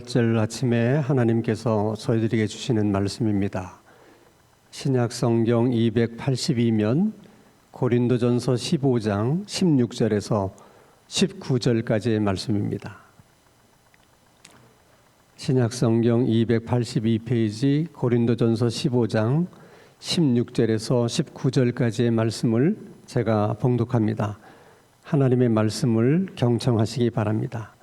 첫째 아침에 하나님께서 저희들에게 주시는 말씀입니다. 신약성경 282면 고린도전서 15장 16절에서 19절까지의 말씀입니다. 신약성경 282페이지 고린도전서 15장 16절에서 19절까지의 말씀을 제가 봉독합니다. 하나님의 말씀을 경청하시기 바랍니다.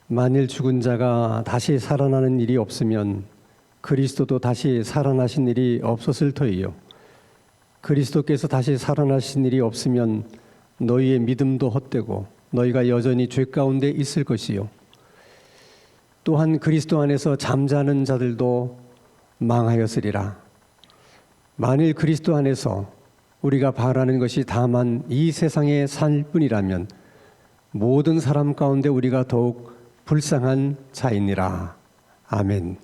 만일 죽은 자가 다시 살아나는 일이 없으면 그리스도도 다시 살아나신 일이 없었을 터이요. 그리스도께서 다시 살아나신 일이 없으면 너희의 믿음도 헛되고 너희가 여전히 죄 가운데 있을 것이요. 또한 그리스도 안에서 잠자는 자들도 망하였으리라. 만일 그리스도 안에서 우리가 바라는 것이 다만 이 세상에 살 뿐이라면 모든 사람 가운데 우리가 더욱 불쌍한 자이니라. 아멘.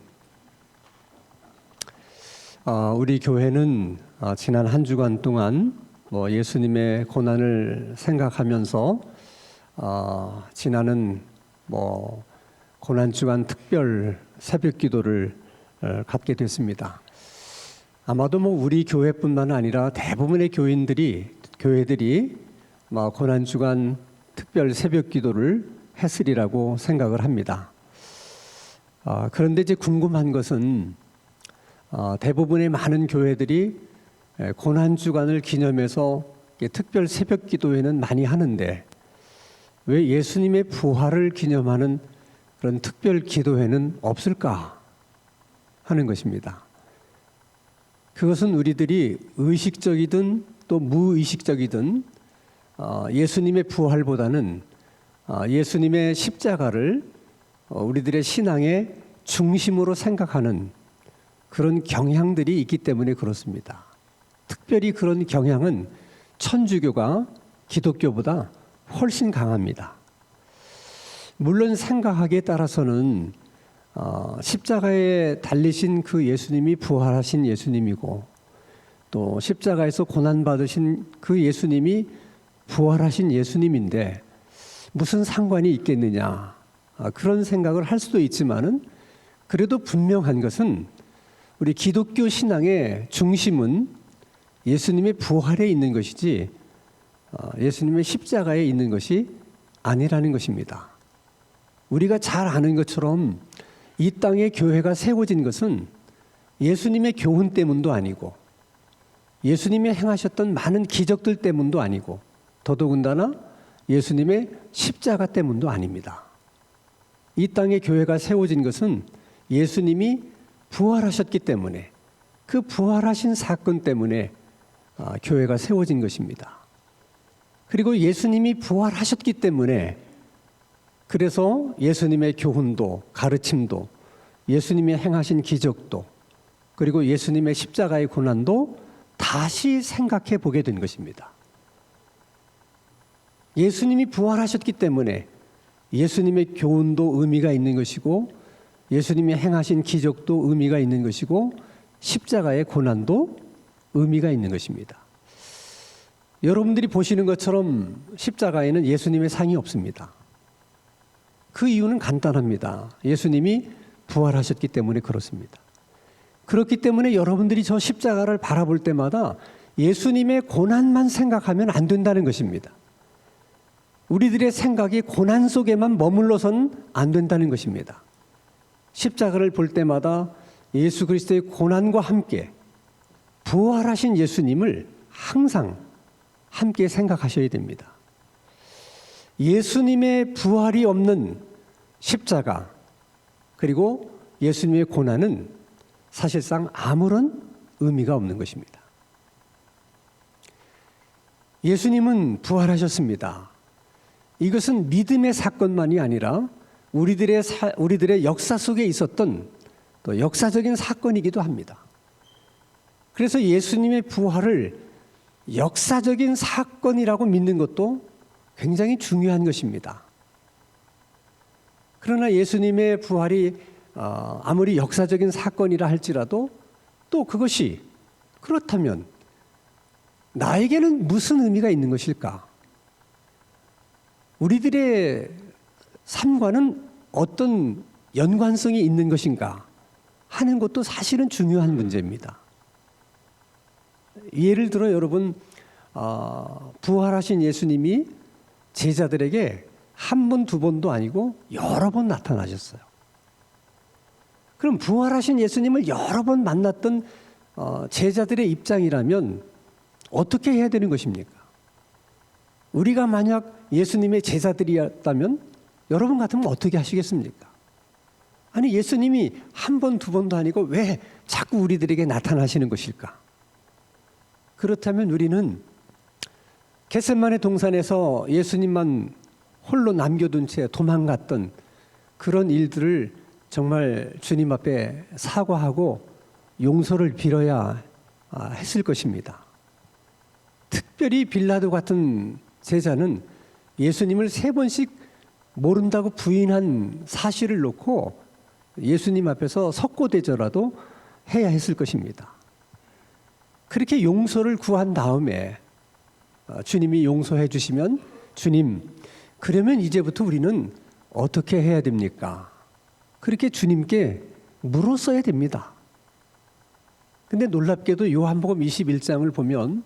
우리 교회는 지난 한 주간 동안 예수님의 고난을 생각하면서 지나는 고난 주간 특별 새벽 기도를 갖게 됐습니다. 아마도 우리 교회뿐만 아니라 대부분의 교회들이 고난 주간 특별 새벽 기도를 했으리라고 생각을 합니다. 그런데 이제 궁금한 것은 대부분의 많은 교회들이 고난 주간을 기념해서 특별 새벽 기도회는 많이 하는데 왜 예수님의 부활을 기념하는 그런 특별 기도회는 없을까 하는 것입니다. 그것은 우리들이 의식적이든 또 무의식적이든 예수님의 부활보다는 예수님의 십자가를 우리들의 신앙의 중심으로 생각하는 그런 경향들이 있기 때문에 그렇습니다. 특별히 그런 경향은 천주교가 기독교보다 훨씬 강합니다. 물론 생각하기에 따라서는 십자가에 달리신 그 예수님이 부활하신 예수님이고 또 십자가에서 고난받으신 그 예수님이 부활하신 예수님인데 무슨 상관이 있겠느냐 그런 생각을 할 수도 있지만은 그래도 분명한 것은 우리 기독교 신앙의 중심은 예수님의 부활에 있는 것이지 예수님의 십자가에 있는 것이 아니라는 것입니다. 우리가 잘 아는 것처럼 이 땅에 교회가 세워진 것은 예수님의 교훈 때문도 아니고 예수님이 행하셨던 많은 기적들 때문도 아니고 더더군다나 예수님의 십자가 때문도 아닙니다. 이 땅에 교회가 세워진 것은 예수님이 부활하셨기 때문에 그 부활하신 사건 때문에 교회가 세워진 것입니다. 그리고 예수님이 부활하셨기 때문에 그래서 예수님의 교훈도 가르침도 예수님이 행하신 기적도 그리고 예수님의 십자가의 고난도 다시 생각해 보게 된 것입니다. 예수님이 부활하셨기 때문에 예수님의 교훈도 의미가 있는 것이고 예수님이 행하신 기적도 의미가 있는 것이고 십자가의 고난도 의미가 있는 것입니다. 여러분들이 보시는 것처럼 십자가에는 예수님의 상이 없습니다. 그 이유는 간단합니다. 예수님이 부활하셨기 때문에 그렇습니다. 그렇기 때문에 여러분들이 저 십자가를 바라볼 때마다 예수님의 고난만 생각하면 안 된다는 것입니다. 우리들의 생각이 고난 속에만 머물러서는 안 된다는 것입니다. 십자가를 볼 때마다 예수 그리스도의 고난과 함께 부활하신 예수님을 항상 함께 생각하셔야 됩니다. 예수님의 부활이 없는 십자가 그리고 예수님의 고난은 사실상 아무런 의미가 없는 것입니다. 예수님은 부활하셨습니다. 이것은 믿음의 사건만이 아니라 우리들의 역사 속에 있었던 또 역사적인 사건이기도 합니다. 그래서 예수님의 부활을 역사적인 사건이라고 믿는 것도 굉장히 중요한 것입니다. 그러나 예수님의 부활이 아무리 역사적인 사건이라 할지라도 또 그것이 그렇다면 나에게는 무슨 의미가 있는 것일까? 우리들의 삶과는 어떤 연관성이 있는 것인가 하는 것도 사실은 중요한 문제입니다. 예를 들어 여러분, 부활하신 예수님이 제자들에게 한 번, 두 번도 아니고 여러 번 나타나셨어요. 그럼 부활하신 예수님을 여러 번 만났던 제자들의 입장이라면 어떻게 해야 되는 것입니까? 우리가 만약 예수님의 제자들이었다면 여러분 같으면 어떻게 하시겠습니까? 아니, 예수님이 한 번, 두 번도 아니고 왜 자꾸 우리들에게 나타나시는 것일까? 그렇다면 우리는 겟세마네 동산에서 예수님만 홀로 남겨둔 채 도망갔던 그런 일들을 정말 주님 앞에 사과하고 용서를 빌어야 했을 것입니다. 특별히 빌라도 같은 제자는 예수님을 3번씩 모른다고 부인한 사실을 놓고 예수님 앞에서 석고대저라도 해야 했을 것입니다. 그렇게 용서를 구한 다음에 주님이 용서해 주시면, 주님, 그러면 이제부터 우리는 어떻게 해야 됩니까? 그렇게 주님께 물었어야 됩니다. 근데 놀랍게도 요한복음 21장을 보면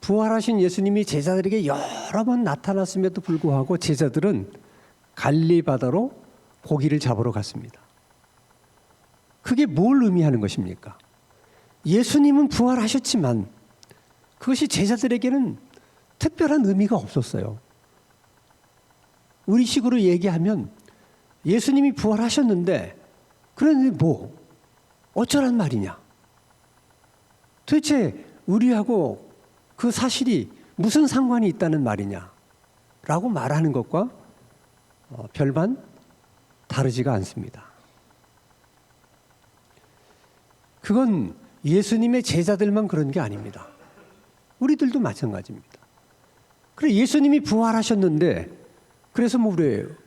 부활하신 예수님이 제자들에게 여러 번 나타났음에도 불구하고 제자들은 갈릴리 바다로 고기를 잡으러 갔습니다. 그게 뭘 의미하는 것입니까? 예수님은 부활하셨지만 그것이 제자들에게는 특별한 의미가 없었어요. 우리식으로 얘기하면 예수님이 부활하셨는데 그런데 뭐 어쩌란 말이냐? 도대체 우리하고 그 사실이 무슨 상관이 있다는 말이냐? 라고 말하는 것과 별반 다르지가 않습니다. 그건 예수님의 제자들만 그런 게 아닙니다. 우리들도 마찬가지입니다. 그래, 예수님이 부활하셨는데 그래서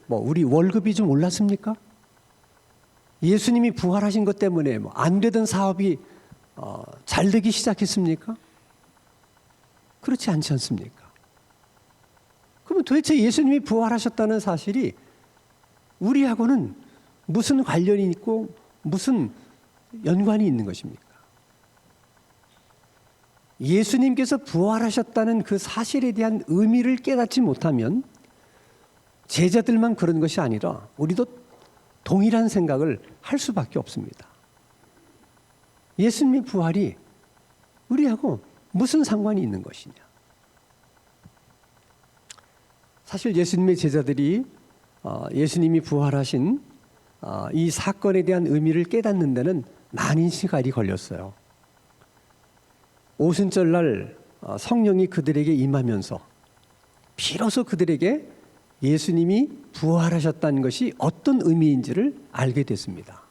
우리 월급이 좀 올랐습니까? 예수님이 부활하신 것 때문에 안 되던 사업이 잘 되기 시작했습니까? 그렇지 않지 않습니까? 그러면 도대체 예수님이 부활하셨다는 사실이 우리하고는 무슨 관련이 있고 무슨 연관이 있는 것입니까? 예수님께서 부활하셨다는 그 사실에 대한 의미를 깨닫지 못하면 제자들만 그런 것이 아니라 우리도 동일한 생각을 할 수밖에 없습니다. 예수님의 부활이 우리하고 무슨 상관이 있는 것이냐? 사실 예수님의 제자들이 예수님이 부활하신 이 사건에 대한 의미를 깨닫는 데는 많은 시간이 걸렸어요. 오순절날 성령이 그들에게 임하면서 비로소 그들에게 예수님이 부활하셨다는 것이 어떤 의미인지를 알게 됐습니다.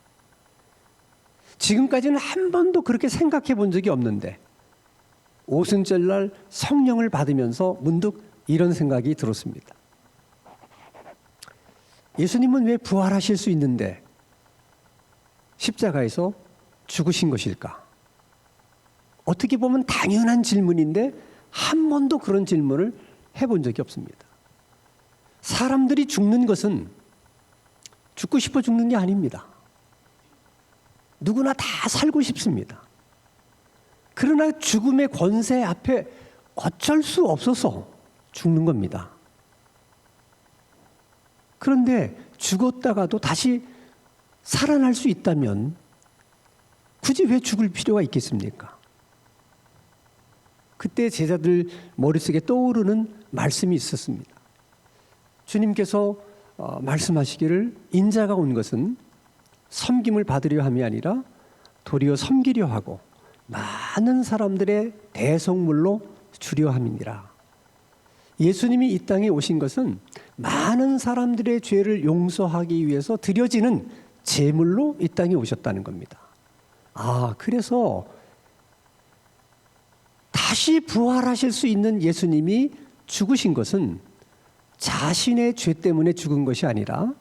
지금까지는 한 번도 그렇게 생각해 본 적이 없는데 오순절날 성령을 받으면서 문득 이런 생각이 들었습니다. 예수님은 왜 부활하실 수 있는데 십자가에서 죽으신 것일까? 어떻게 보면 당연한 질문인데 한 번도 그런 질문을 해본 적이 없습니다. 사람들이 죽는 것은 죽고 싶어 죽는 게 아닙니다. 누구나 다 살고 싶습니다. 그러나 죽음의 권세 앞에 어쩔 수 없어서 죽는 겁니다. 그런데 죽었다가도 다시 살아날 수 있다면 굳이 왜 죽을 필요가 있겠습니까? 그때 제자들 머릿속에 떠오르는 말씀이 있었습니다. 주님께서 말씀하시기를 인자가 온 것은 섬김을 받으려 함이 아니라 도리어 섬기려 하고 많은 사람들의 대속물로 주려 함이니라. 예수님이 이 땅에 오신 것은 많은 사람들의 죄를 용서하기 위해서 드려지는 제물로 이 땅에 오셨다는 겁니다. 그래서 다시 부활하실 수 있는 예수님이 죽으신 것은 자신의 죄 때문에 죽은 것이 아니라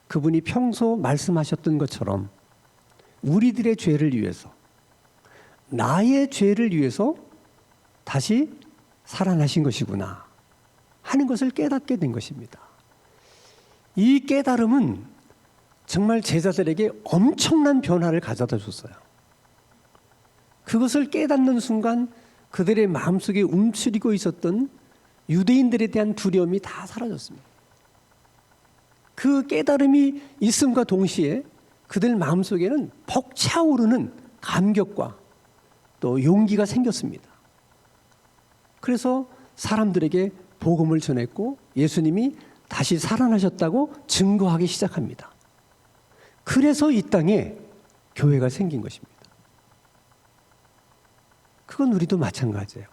그분이 평소 말씀하셨던 것처럼 우리들의 죄를 위해서, 나의 죄를 위해서 다시 살아나신 것이구나 하는 것을 깨닫게 된 것입니다. 이 깨달음은 정말 제자들에게 엄청난 변화를 가져다 줬어요. 그것을 깨닫는 순간 그들의 마음속에 움츠리고 있었던 유대인들에 대한 두려움이 다 사라졌습니다. 그 깨달음이 있음과 동시에 그들 마음속에는 벅차오르는 감격과 또 용기가 생겼습니다. 그래서 사람들에게 복음을 전했고 예수님이 다시 살아나셨다고 증거하기 시작합니다. 그래서 이 땅에 교회가 생긴 것입니다. 그건 우리도 마찬가지예요.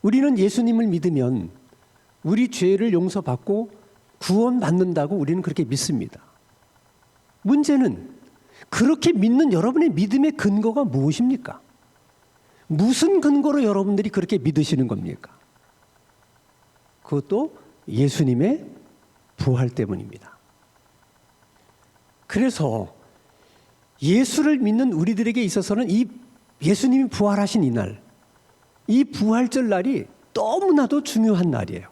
우리는 예수님을 믿으면 우리 죄를 용서받고 구원받는다고 우리는 그렇게 믿습니다. 문제는 그렇게 믿는 여러분의 믿음의 근거가 무엇입니까? 무슨 근거로 여러분들이 그렇게 믿으시는 겁니까? 그것도 예수님의 부활 때문입니다. 그래서 예수를 믿는 우리들에게 있어서는 이 예수님이 부활하신 이날, 이 부활절 날이 너무나도 중요한 날이에요.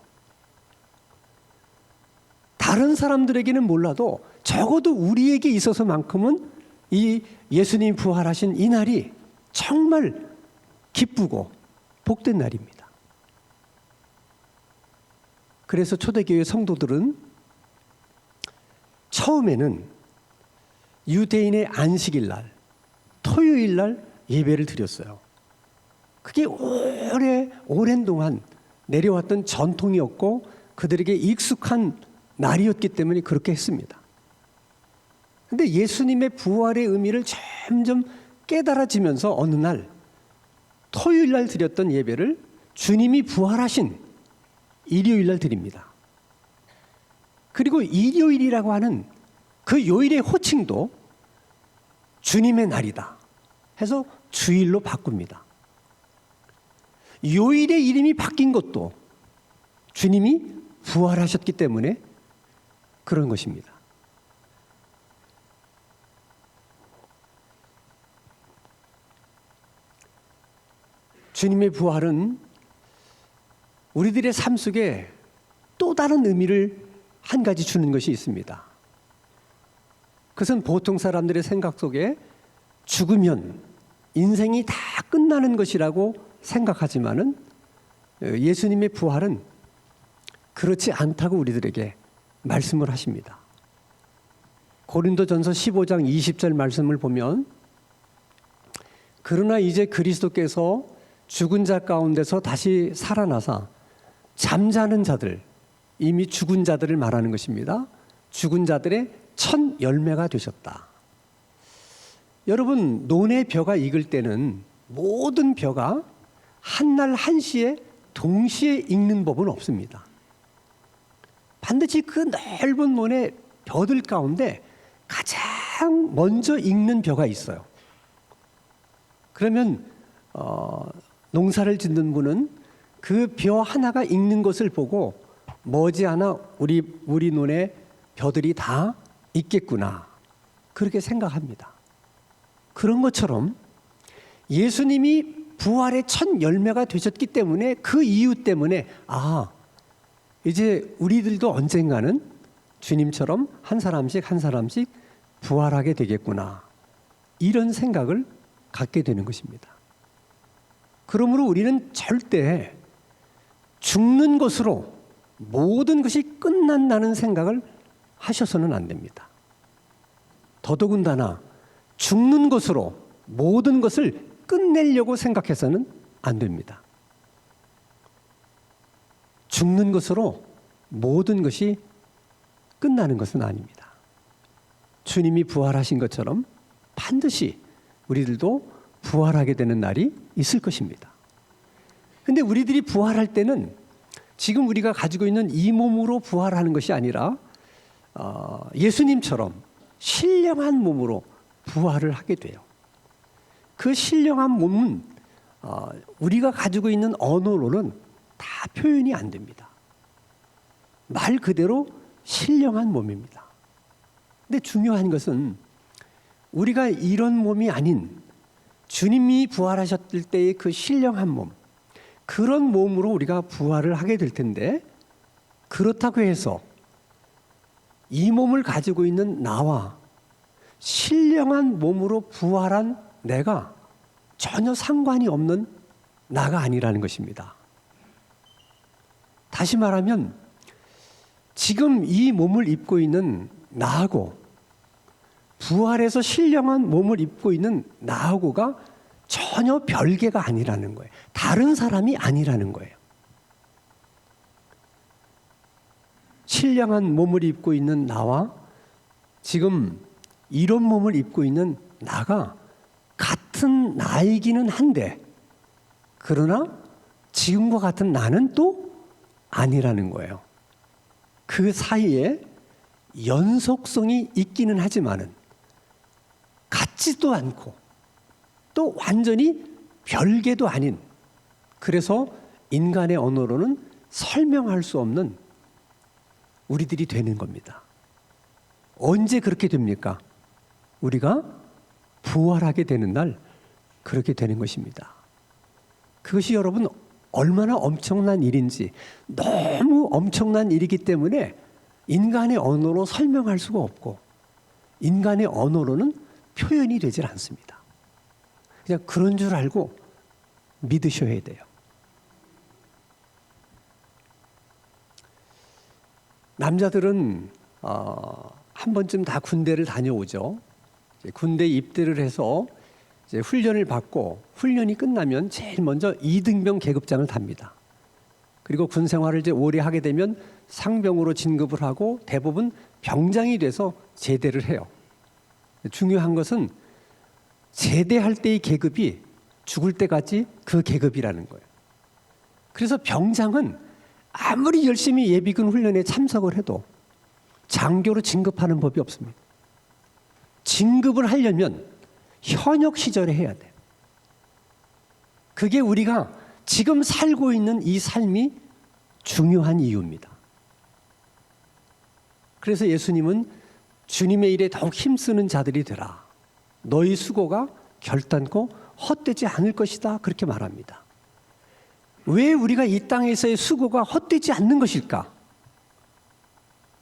다른 사람들에게는 몰라도 적어도 우리에게 있어서만큼은 이 예수님이 부활하신 이 날이 정말 기쁘고 복된 날입니다. 그래서 초대교회 성도들은 처음에는 유대인의 안식일 날, 토요일 날 예배를 드렸어요. 그게 오랜 동안 내려왔던 전통이었고 그들에게 익숙한 날이었기 때문에 그렇게 했습니다. 그런데 예수님의 부활의 의미를 점점 깨달아지면서 어느 날 토요일 날 드렸던 예배를 주님이 부활하신 일요일 날 드립니다. 그리고 일요일이라고 하는 그 요일의 호칭도 주님의 날이다 해서 주일로 바꿉니다. 요일의 이름이 바뀐 것도 주님이 부활하셨기 때문에 그런 것입니다. 주님의 부활은 우리들의 삶 속에 또 다른 의미를 한 가지 주는 것이 있습니다. 그것은 보통 사람들의 생각 속에 죽으면 인생이 다 끝나는 것이라고 생각하지만은 예수님의 부활은 그렇지 않다고 우리들에게 말씀을 하십니다. 고린도전서 15장 20절 말씀을 보면 그러나 이제 그리스도께서 죽은 자 가운데서 다시 살아나사 잠자는 자들, 이미 죽은 자들을 말하는 것입니다. 죽은 자들의 첫 열매가 되셨다. 여러분, 논의 벼가 익을 때는 모든 벼가 한날 한시에 동시에 익는 법은 없습니다. 반드시 그 넓은 논의 벼들 가운데 가장 먼저 익는 벼가 있어요. 그러면 농사를 짓는 분은 그 벼 하나가 익는 것을 보고 머지않아 우리 논에 벼들이 다 익겠구나 그렇게 생각합니다. 그런 것처럼 예수님이 부활의 첫 열매가 되셨기 때문에 그 이유 때문에 이제 우리들도 언젠가는 주님처럼 한 사람씩 한 사람씩 부활하게 되겠구나 이런 생각을 갖게 되는 것입니다. 그러므로 우리는 절대 죽는 것으로 모든 것이 끝난다는 생각을 하셔서는 안 됩니다. 더더군다나 죽는 것으로 모든 것을 끝내려고 생각해서는 안 됩니다. 죽는 것으로 모든 것이 끝나는 것은 아닙니다. 주님이 부활하신 것처럼 반드시 우리들도 부활하게 되는 날이 있을 것입니다. 근데 우리들이 부활할 때는 지금 우리가 가지고 있는 이 몸으로 부활하는 것이 아니라 예수님처럼 신령한 몸으로 부활을 하게 돼요. 그 신령한 몸은 우리가 가지고 있는 언어로는 다 표현이 안 됩니다. 말 그대로 신령한 몸입니다. 근데 중요한 것은 우리가 이런 몸이 아닌 주님이 부활하셨을 때의 그 신령한 몸, 그런 몸으로 우리가 부활을 하게 될 텐데, 그렇다고 해서 이 몸을 가지고 있는 나와 신령한 몸으로 부활한 내가 전혀 상관이 없는 나가 아니라는 것입니다. 다시 말하면 지금 이 몸을 입고 있는 나하고 부활해서 신령한 몸을 입고 있는 나하고가 전혀 별개가 아니라는 거예요. 다른 사람이 아니라는 거예요. 신령한 몸을 입고 있는 나와 지금 이런 몸을 입고 있는 나가 같은 나이기는 한데, 그러나 지금과 같은 나는 또 아니라는 거예요. 그 사이에 연속성이 있기는 하지만은 같지도 않고 또 완전히 별개도 아닌, 그래서 인간의 언어로는 설명할 수 없는 우리들이 되는 겁니다. 언제 그렇게 됩니까? 우리가 부활하게 되는 날 그렇게 되는 것입니다. 그것이 여러분 얼마나 엄청난 일인지, 너무 엄청난 일이기 때문에 인간의 언어로 설명할 수가 없고 인간의 언어로는 표현이 되질 않습니다. 그냥 그런 줄 알고 믿으셔야 돼요. 남자들은 한 번쯤 다 군대를 다녀오죠. 군대 입대를 해서 이제 훈련을 받고 훈련이 끝나면 제일 먼저 이등병 계급장을 답니다. 그리고 군 생활을 이제 오래 하게 되면 상병으로 진급을 하고 대부분 병장이 돼서 제대를 해요. 중요한 것은 제대할 때의 계급이 죽을 때까지 그 계급이라는 거예요. 그래서 병장은 아무리 열심히 예비군 훈련에 참석을 해도 장교로 진급하는 법이 없습니다. 진급을 하려면 현역 시절에 해야 돼요. 그게 우리가 지금 살고 있는 이 삶이 중요한 이유입니다. 그래서 예수님은 주님의 일에 더욱 힘쓰는 자들이 되라. 너희 수고가 결단코 헛되지 않을 것이다. 그렇게 말합니다. 왜 우리가 이 땅에서의 수고가 헛되지 않는 것일까?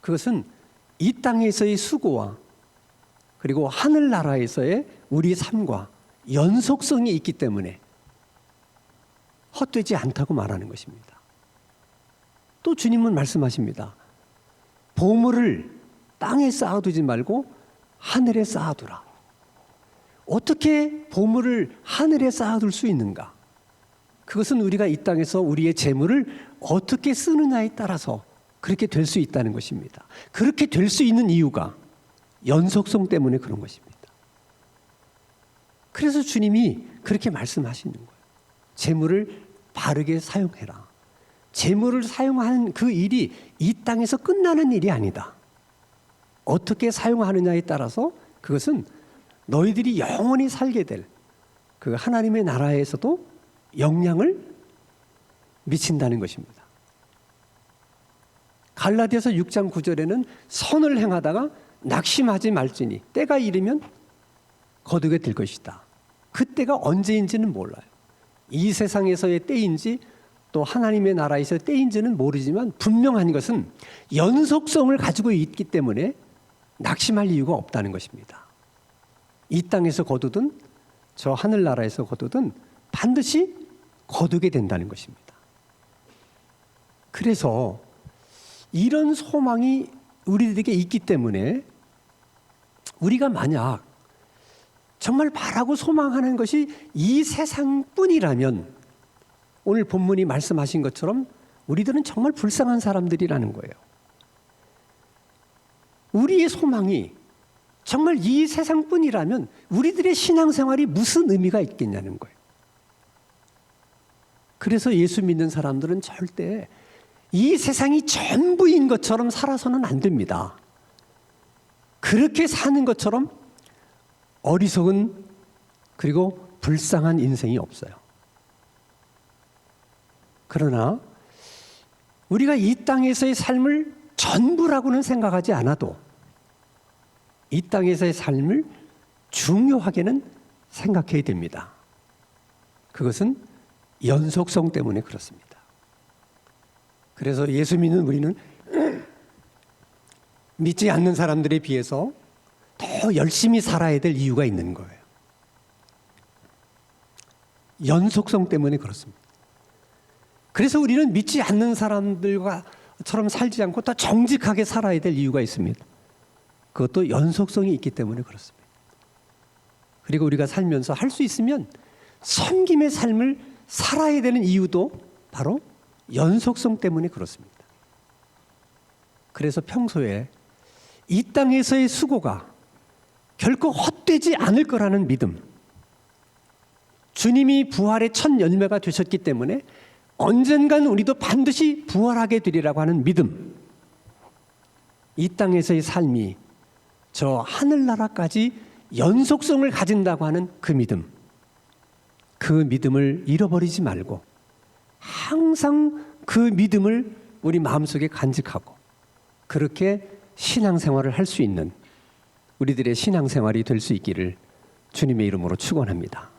그것은 이 땅에서의 수고와 그리고 하늘나라에서의 우리 삶과 연속성이 있기 때문에 헛되지 않다고 말하는 것입니다. 또 주님은 말씀하십니다. 보물을 땅에 쌓아두지 말고 하늘에 쌓아두라. 어떻게 보물을 하늘에 쌓아둘 수 있는가? 그것은 우리가 이 땅에서 우리의 재물을 어떻게 쓰느냐에 따라서 그렇게 될 수 있다는 것입니다. 그렇게 될 수 있는 이유가 연속성 때문에 그런 것입니다. 그래서 주님이 그렇게 말씀하시는 거예요. 재물을 바르게 사용해라. 재물을 사용하는 그 일이 이 땅에서 끝나는 일이 아니다. 어떻게 사용하느냐에 따라서 그것은 너희들이 영원히 살게 될 그 하나님의 나라에서도 영향을 미친다는 것입니다. 갈라디아서 6장 9절에는 선을 행하다가 낙심하지 말지니 때가 이르면 거두게 될 것이다. 그때가 언제인지는 몰라요. 이 세상에서의 때인지 또 하나님의 나라에서의 때인지는 모르지만 분명한 것은 연속성을 가지고 있기 때문에 낙심할 이유가 없다는 것입니다. 이 땅에서 거두든 저 하늘나라에서 거두든 반드시 거두게 된다는 것입니다. 그래서 이런 소망이 우리들에게 있기 때문에 우리가 만약 정말 바라고 소망하는 것이 이 세상뿐이라면 오늘 본문이 말씀하신 것처럼 우리들은 정말 불쌍한 사람들이라는 거예요. 우리의 소망이 정말 이 세상뿐이라면 우리들의 신앙생활이 무슨 의미가 있겠냐는 거예요. 그래서 예수 믿는 사람들은 절대 이 세상이 전부인 것처럼 살아서는 안 됩니다. 그렇게 사는 것처럼 어리석은 그리고 불쌍한 인생이 없어요. 그러나 우리가 이 땅에서의 삶을 전부라고는 생각하지 않아도 이 땅에서의 삶을 중요하게는 생각해야 됩니다. 그것은 연속성 때문에 그렇습니다. 그래서 예수 믿는 우리는 믿지 않는 사람들에 비해서 더 열심히 살아야 될 이유가 있는 거예요. 연속성 때문에 그렇습니다. 그래서 우리는 믿지 않는 사람들과처럼 살지 않고 더 정직하게 살아야 될 이유가 있습니다. 그것도 연속성이 있기 때문에 그렇습니다. 그리고 우리가 살면서 할 수 있으면 섬김의 삶을 살아야 되는 이유도 바로 연속성 때문에 그렇습니다. 그래서 평소에 이 땅에서의 수고가 결코 헛되지 않을 거라는 믿음, 주님이 부활의 첫 열매가 되셨기 때문에 언젠간 우리도 반드시 부활하게 되리라고 하는 믿음, 이 땅에서의 삶이 저 하늘나라까지 연속성을 가진다고 하는 그 믿음, 그 믿음을 잃어버리지 말고 항상 그 믿음을 우리 마음속에 간직하고 그렇게 신앙생활을 할 수 있는 우리들의 신앙생활이 될 수 있기를 주님의 이름으로 축원합니다.